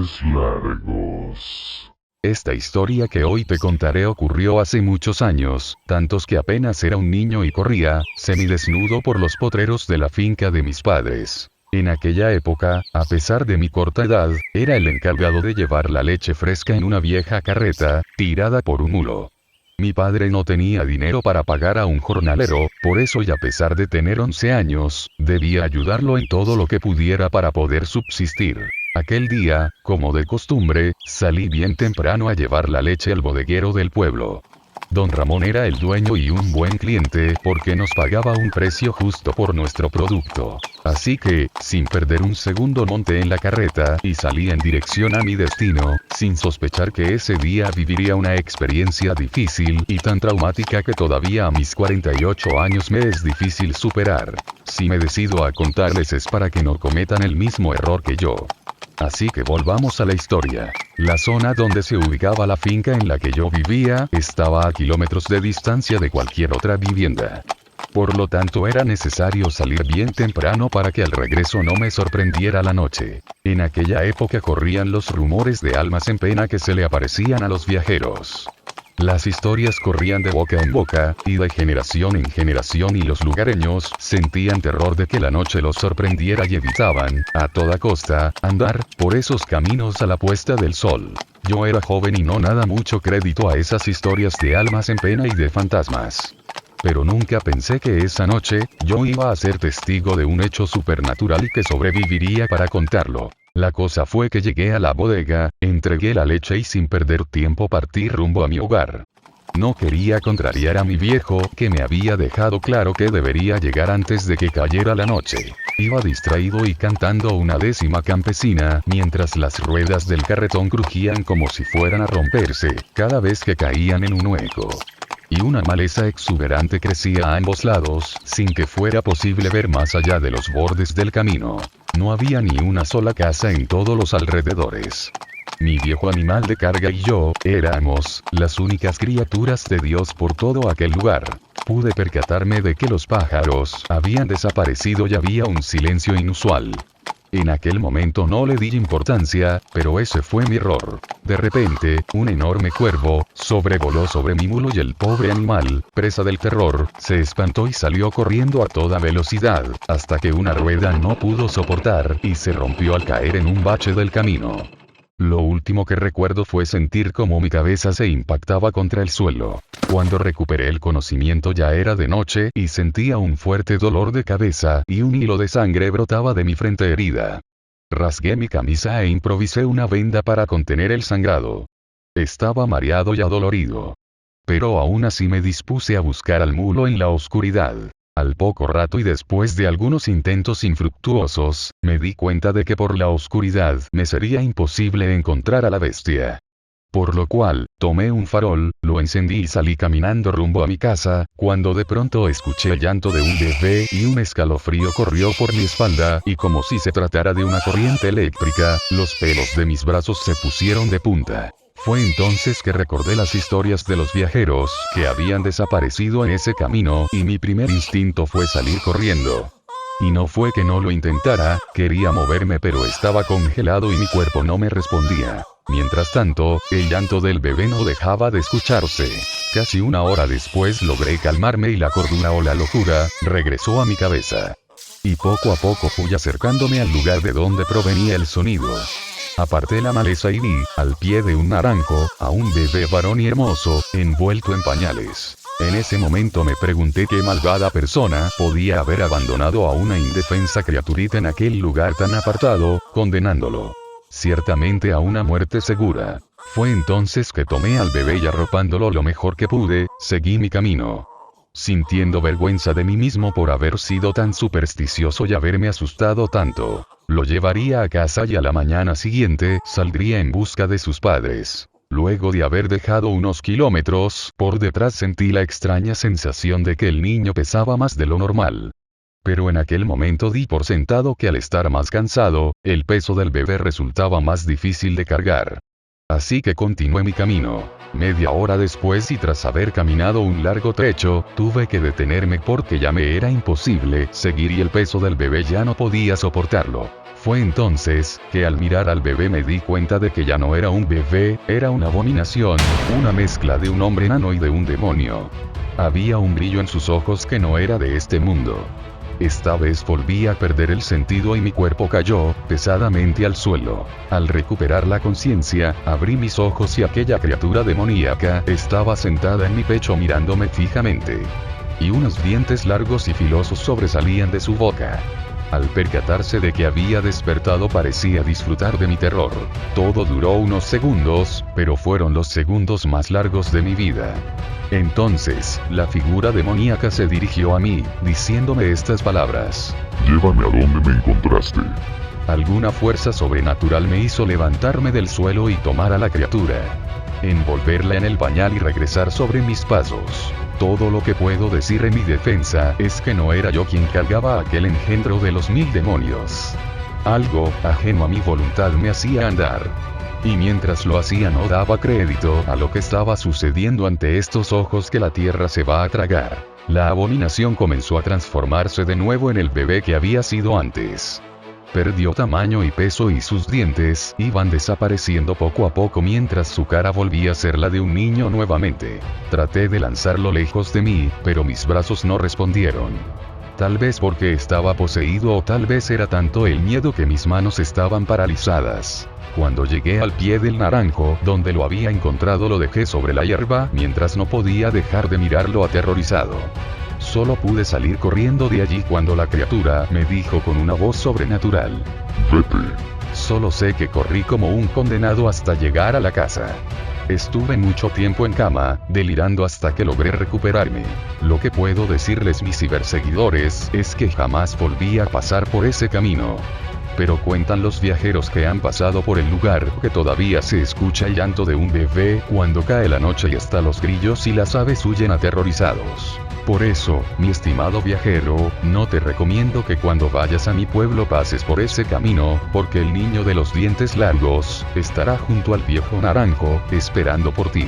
dientes largos. Esta historia que hoy te contaré ocurrió hace muchos años, tantos que apenas era un niño y corría, semidesnudo por los potreros de la finca de mis padres. En aquella época, a pesar de mi corta edad, era el encargado de llevar la leche fresca en una vieja carreta, tirada por un mulo. Mi padre no tenía dinero para pagar a un jornalero, por eso y a pesar de tener 11 años, debía ayudarlo en todo lo que pudiera para poder subsistir. Aquel día, como de costumbre, salí bien temprano a llevar la leche al bodeguero del pueblo. Don Ramón era el dueño y un buen cliente porque nos pagaba un precio justo por nuestro producto. Así que, sin perder un segundo monté en la carreta y salí en dirección a mi destino, sin sospechar que ese día viviría una experiencia difícil y tan traumática que todavía a mis 48 años me es difícil superar. Si me decido a contarles es para que no cometan el mismo error que yo. Así que volvamos a la historia. La zona donde se ubicaba la finca en la que yo vivía, estaba a kilómetros de distancia de cualquier otra vivienda. Por lo tanto era necesario salir bien temprano para que al regreso no me sorprendiera la noche. En aquella época corrían los rumores de almas en pena que se le aparecían a los viajeros. Las historias corrían de boca en boca, y de generación en generación y los lugareños sentían terror de que la noche los sorprendiera y evitaban, a toda costa, andar por esos caminos a la puesta del sol. Yo era joven y no nada mucho crédito a esas historias de almas en pena y de fantasmas. Pero nunca pensé que esa noche, yo iba a ser testigo de un hecho supernatural y que sobreviviría para contarlo. La cosa fue que llegué a la bodega, entregué la leche y sin perder tiempo partí rumbo a mi hogar. No quería contrariar a mi viejo, que me había dejado claro que debería llegar antes de que cayera la noche. Iba distraído y cantando una décima campesina, mientras las ruedas del carretón crujían como si fueran a romperse, cada vez que caían en un hueco. Y una maleza exuberante crecía a ambos lados, sin que fuera posible ver más allá de los bordes del camino. No había ni una sola casa en todos los alrededores. Mi viejo animal de carga y yo, éramos, las únicas criaturas de Dios por todo aquel lugar. Pude percatarme de que los pájaros habían desaparecido y había un silencio inusual. En aquel momento no le di importancia, pero ese fue mi error. De repente, un enorme cuervo sobrevoló sobre mi mulo y el pobre animal, presa del terror, se espantó y salió corriendo a toda velocidad, hasta que una rueda no pudo soportar y se rompió al caer en un bache del camino. Lo último que recuerdo fue sentir como mi cabeza se impactaba contra el suelo. Cuando recuperé el conocimiento ya era de noche y sentía un fuerte dolor de cabeza y un hilo de sangre brotaba de mi frente herida. Rasgué mi camisa e improvisé una venda para contener el sangrado. Estaba mareado y adolorido. Pero aún así me dispuse a buscar al mulo en la oscuridad. Al poco rato y después de algunos intentos infructuosos, me di cuenta de que por la oscuridad me sería imposible encontrar a la bestia. Por lo cual, tomé un farol, lo encendí y salí caminando rumbo a mi casa, cuando de pronto escuché el llanto de un bebé y un escalofrío corrió por mi espalda y como si se tratara de una corriente eléctrica, los pelos de mis brazos se pusieron de punta. Fue entonces que recordé las historias de los viajeros que habían desaparecido en ese camino y mi primer instinto fue salir corriendo. Y no fue que no lo intentara, quería moverme pero estaba congelado y mi cuerpo no me respondía. Mientras tanto, el llanto del bebé no dejaba de escucharse. Casi una hora después logré calmarme y la cordura o la locura regresó a mi cabeza. Y poco a poco fui acercándome al lugar de donde provenía el sonido. Aparté la maleza y vi, al pie de un naranjo, a un bebé varón y hermoso, envuelto en pañales. En ese momento me pregunté qué malvada persona podía haber abandonado a una indefensa criaturita en aquel lugar tan apartado, condenándolo ciertamente a una muerte segura. Fue entonces que tomé al bebé y arropándolo lo mejor que pude, seguí mi camino. Sintiendo vergüenza de mí mismo por haber sido tan supersticioso y haberme asustado tanto. Lo llevaría a casa y a la mañana siguiente saldría en busca de sus padres. Luego de haber dejado unos kilómetros, por detrás sentí la extraña sensación de que el niño pesaba más de lo normal. Pero en aquel momento di por sentado que al estar más cansado, el peso del bebé resultaba más difícil de cargar. Así que continué mi camino. Media hora después y tras haber caminado un largo trecho, tuve que detenerme porque ya me era imposible seguir y el peso del bebé ya no podía soportarlo. Fue entonces, que al mirar al bebé me di cuenta de que ya no era un bebé, era una abominación, una mezcla de un hombre enano y de un demonio. Había un brillo en sus ojos que no era de este mundo. Esta vez volví a perder el sentido y mi cuerpo cayó, pesadamente al suelo. Al recuperar la conciencia, abrí mis ojos y aquella criatura demoníaca estaba sentada en mi pecho mirándome fijamente. Y unos dientes largos y filosos sobresalían de su boca. Al percatarse de que había despertado parecía disfrutar de mi terror. Todo duró unos segundos, pero fueron los segundos más largos de mi vida. Entonces, la figura demoníaca se dirigió a mí, diciéndome estas palabras. Llévame a donde me encontraste. Alguna fuerza sobrenatural me hizo levantarme del suelo y tomar a la criatura. Envolverla en el pañal y regresar sobre mis pasos. Todo lo que puedo decir en mi defensa es que no era yo quien cargaba aquel engendro de los 1000 demonios. Algo, ajeno a mi voluntad me hacía andar. Y mientras lo hacía no daba crédito a lo que estaba sucediendo ante estos ojos que la tierra se va a tragar. La abominación comenzó a transformarse de nuevo en el bebé que había sido antes. Perdió tamaño y peso y sus dientes iban desapareciendo poco a poco mientras su cara volvía a ser la de un niño nuevamente. Traté de lanzarlo lejos de mí, pero mis brazos no respondieron. Tal vez porque estaba poseído o tal vez era tanto el miedo que mis manos estaban paralizadas. Cuando llegué al pie del naranjo, donde lo había encontrado, lo dejé sobre la hierba mientras no podía dejar de mirarlo aterrorizado. Solo pude salir corriendo de allí cuando la criatura me dijo con una voz sobrenatural. Vete. Solo sé que corrí como un condenado hasta llegar a la casa. Estuve mucho tiempo en cama, delirando hasta que logré recuperarme. Lo que puedo decirles mis ciberseguidores es que jamás volví a pasar por ese camino. Pero cuentan los viajeros que han pasado por el lugar que todavía se escucha el llanto de un bebé cuando cae la noche y hasta los grillos y las aves huyen aterrorizados. Por eso, mi estimado viajero, no te recomiendo que cuando vayas a mi pueblo pases por ese camino, porque el niño de los dientes largos estará junto al viejo naranjo, esperando por ti.